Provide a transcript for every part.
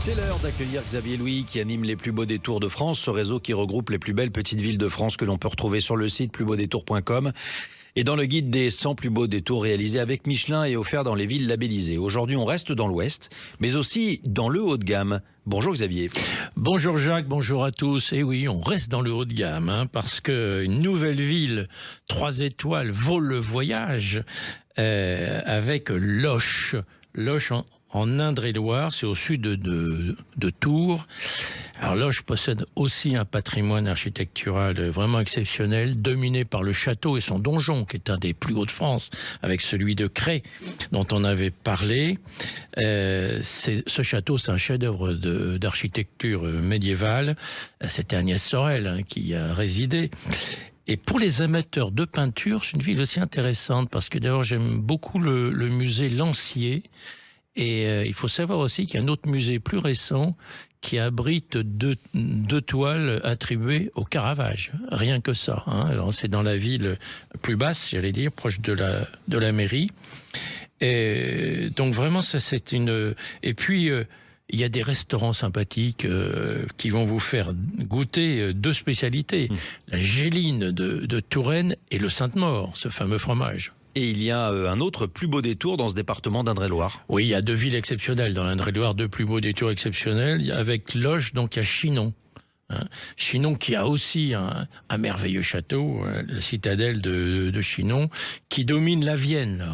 C'est l'heure d'accueillir Xavier Louis qui anime les plus beaux détours de France, ce réseau qui regroupe les plus belles petites villes de France que l'on peut retrouver sur le site plusbeaudétours.com et dans le guide des 100 plus beaux détours réalisés avec Michelin et offerts dans les villes labellisées. Aujourd'hui, on reste dans l'Ouest, mais aussi dans le haut de gamme. Bonjour Xavier. Bonjour Jacques, bonjour à tous. Et oui, on reste dans le haut de gamme, parce qu'une nouvelle ville, 3 étoiles, vaut le voyage avec Loches. Loches en Indre-et-Loire, c'est au sud de Tours. Alors Loches possède aussi un patrimoine architectural vraiment exceptionnel, dominé par le château et son donjon, qui est un des plus hauts de France, avec celui de Cré, dont on avait parlé. Ce château, c'est un chef-d'œuvre d'architecture médiévale. C'était Agnès Sorel qui y a résidé. Et pour les amateurs de peinture, c'est une ville aussi intéressante, parce que d'abord j'aime beaucoup le musée Lancier. Et il faut savoir aussi qu'il y a un autre musée plus récent qui abrite deux toiles attribuées au Caravage. Rien que ça. Alors c'est dans la ville plus basse, j'allais dire, proche de la mairie. Et donc vraiment, ça c'est une... Et puis... il y a des restaurants sympathiques qui vont vous faire goûter 2 spécialités. La géline de Touraine et le Sainte-Maure, ce fameux fromage. Et il y a un autre plus beau détour dans ce département d'Indre-et-Loire. Oui, il y a 2 villes exceptionnelles dans l'Indre-et-Loire, 2 plus beaux détours exceptionnels. Avec Loches, donc il y a Chinon. Chinon qui a aussi un merveilleux château, la citadelle de Chinon, qui domine la Vienne.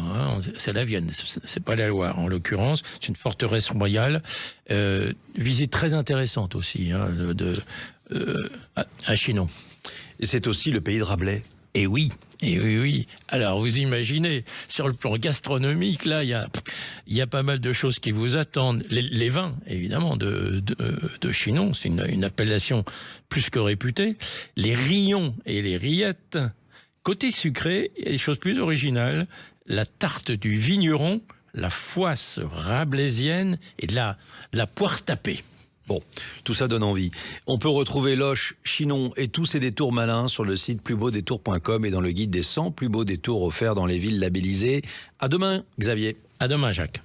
C'est la Vienne, c'est pas la Loire en l'occurrence. C'est une forteresse royale. Visite très intéressante aussi à Chinon. Et c'est aussi le pays de Rabelais. Et oui. Alors, vous imaginez, sur le plan gastronomique, là, il y a pas mal de choses qui vous attendent. Les vins, évidemment, de Chinon, c'est une appellation plus que réputée. Les rillons et les rillettes. Côté sucré, il y a des choses plus originales. La tarte du vigneron, la foisse rabelaisienne et la poire tapée. Bon, tout ça donne envie. On peut retrouver Loches, Chinon et tous ces détours malins sur le site plusbeaudétours.com et dans le guide des 100 plus beaux détours offerts dans les villes labellisées. À demain, Xavier. À demain, Jacques.